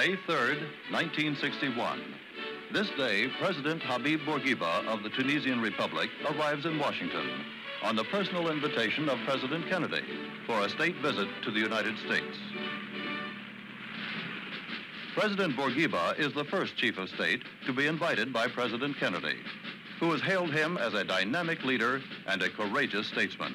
May 3rd, 1961. This day, President Habib Bourguiba of the Tunisian Republic arrives in Washington on the personal invitation of President Kennedy for a state visit to the United States. President Bourguiba is the first chief of state to be invited by President Kennedy, who has hailed him as a dynamic leader and a courageous statesman.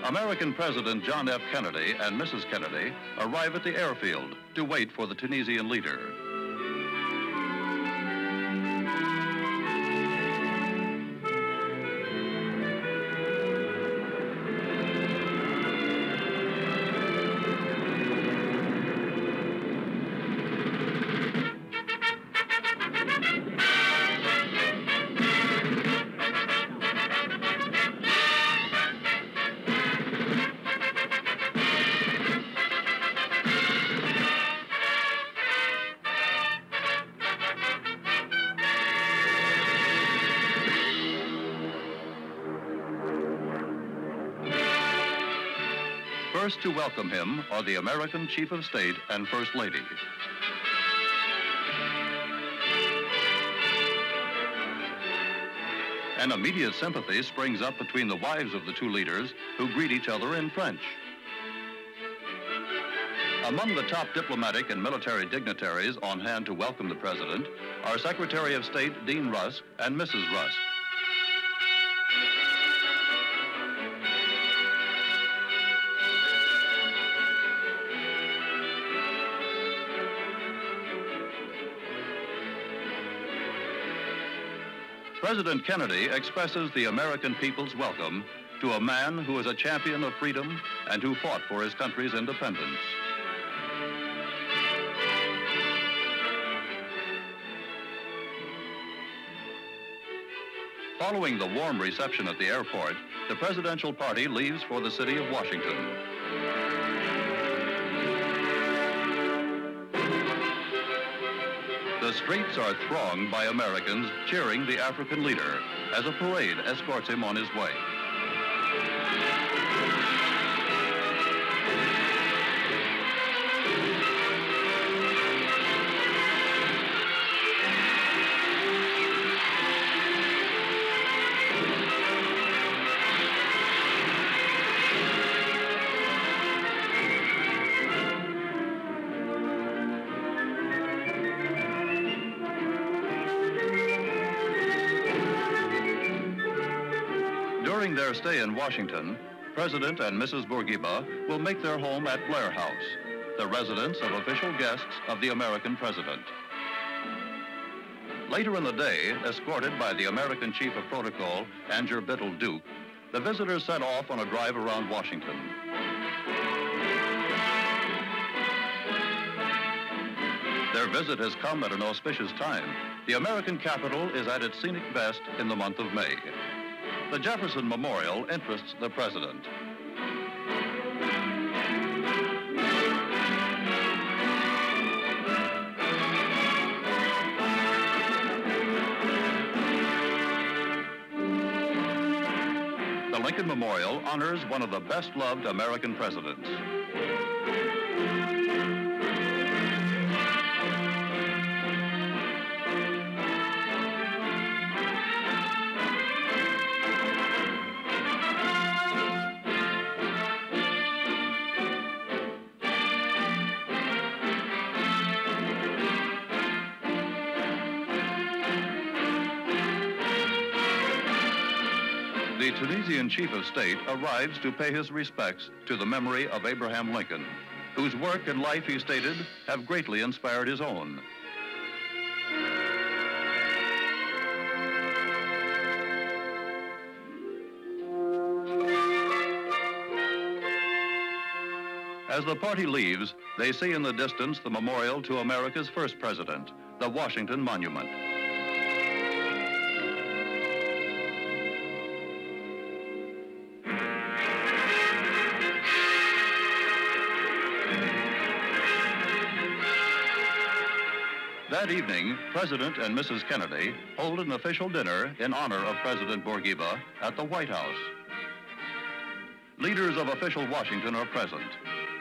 American President John F. Kennedy and Mrs. Kennedy arrive at the airfield to wait for the Tunisian leader. First to welcome him are the American Chief of State and First Lady. An immediate sympathy springs up between the wives of the two leaders, who greet each other in French. Among the top diplomatic and military dignitaries on hand to welcome the president are Secretary of State Dean Rusk and Mrs. Rusk. President Kennedy expresses the American people's welcome to a man who is a champion of freedom and who fought for his country's independence. Following the warm reception at the airport, the presidential party leaves for the city of Washington. The streets are thronged by Americans cheering the African leader as a parade escorts him on his way. During their stay in Washington, President and Mrs. Bourguiba will make their home at Blair House, the residence of official guests of the American president. Later in the day, escorted by the American Chief of Protocol, Andrew Bittle Duke, the visitors set off on a drive around Washington. Their visit has come at an auspicious time. The American capital is at its scenic best in the month of May. The Jefferson Memorial interests the president. The Lincoln Memorial honors one of the best-loved American presidents. The Tunisian Chief of State arrives to pay his respects to the memory of Abraham Lincoln, whose work and life, he stated, have greatly inspired his own. As the party leaves, they see in the distance the memorial to America's first president, the Washington Monument. That evening, President and Mrs. Kennedy hold an official dinner in honor of President Bourguiba at the White House. Leaders of official Washington are present.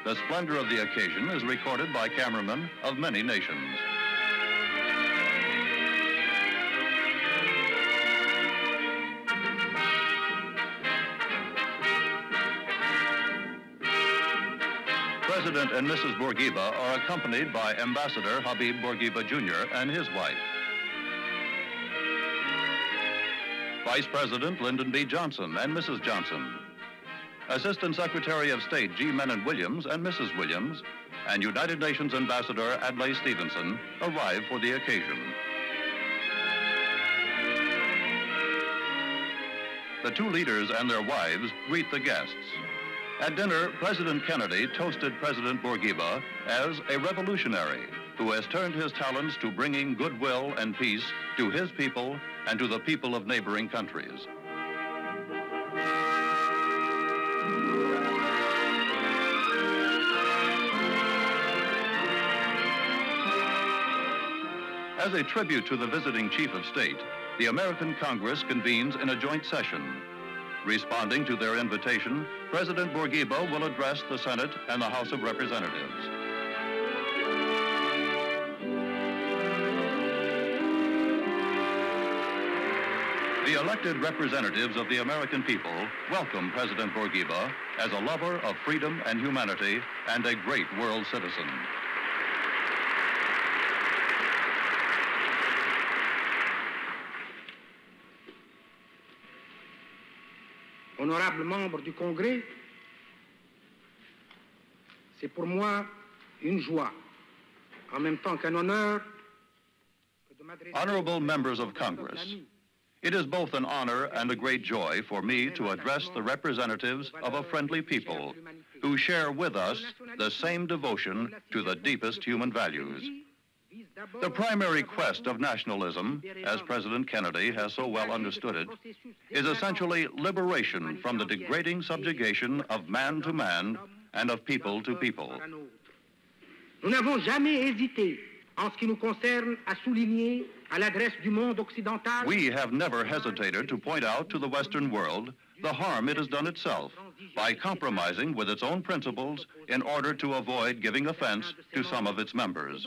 The splendor of the occasion is recorded by cameramen of many nations. President and Mrs. Bourguiba are accompanied by Ambassador Habib Bourguiba Jr. and his wife. Vice President Lyndon B. Johnson and Mrs. Johnson. Assistant Secretary of State G. Menon Williams and Mrs. Williams, and United Nations Ambassador Adlai Stevenson arrive for the occasion. The two leaders and their wives greet the guests. At dinner, President Kennedy toasted President Bourguiba as a revolutionary who has turned his talents to bringing goodwill and peace to his people and to the people of neighboring countries. As a tribute to the visiting Chief of State, the American Congress convenes in a joint session. Responding to their invitation, President Bourguiba will address the Senate and the House of Representatives. The elected representatives of the American people welcome President Bourguiba as a lover of freedom and humanity and a great world citizen. Honorables membres du Congrès, c'est pour moi une joie, en même temps qu'un honneur, de m'adresser. Honorable members of Congress, it is both an honor and a great joy for me to address the representatives of a friendly people who share with us the same devotion to the deepest human values. The primary quest of nationalism, as President Kennedy has so well understood it, is essentially liberation from the degrading subjugation of man to man and of people to people. Nous n'avons jamais hésité, en ce qui nous concerne, à souligner à l'adresse du monde occidental. We have never hesitated to point out to the Western world the harm it has done itself by compromising with its own principles in order to avoid giving offense to some of its members.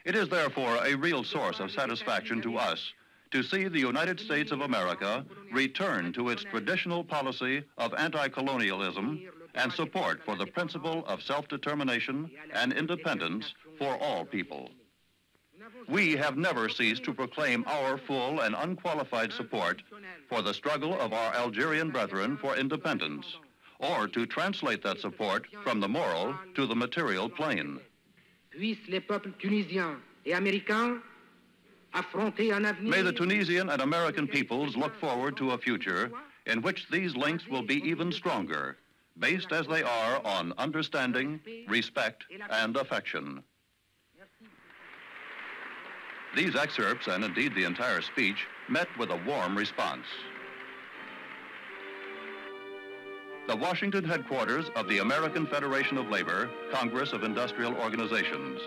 It is therefore a real source of satisfaction to us to see the United States of America return to its traditional policy of anti-colonialism and support for the principle of self-determination and independence for all people. We have never ceased to proclaim our full and unqualified support for the struggle of our Algerian brethren for independence, or to translate that support from the moral to the material plane. Puissent les peuples tunisiens et américains affronter un avenir. May the Tunisian and American peoples look forward to a future in which these links will be even stronger, based as they are on understanding, respect, and affection. These excerpts, and indeed the entire speech, met with a warm response. The Washington headquarters of the American Federation of Labor, Congress of Industrial Organizations.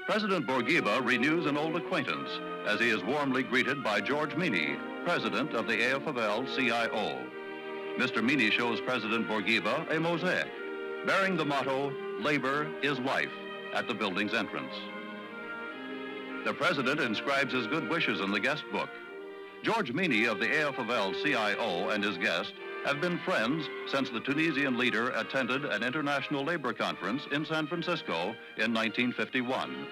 President Bourguiba renews an old acquaintance as he is warmly greeted by George Meany, president of the AFL-CIO. Mr. Meany shows President Bourguiba a mosaic bearing the motto, "Labor is Life," at the building's entrance. The president inscribes his good wishes in the guest book. George Meany of the AFL-CIO and his guest have been friends since the Tunisian leader attended an international labor conference in San Francisco in 1951.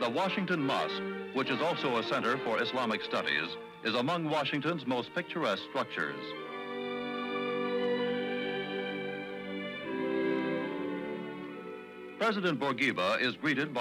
The Washington Mosque, which is also a center for Islamic studies, is among Washington's most picturesque structures. President Bourguiba is greeted by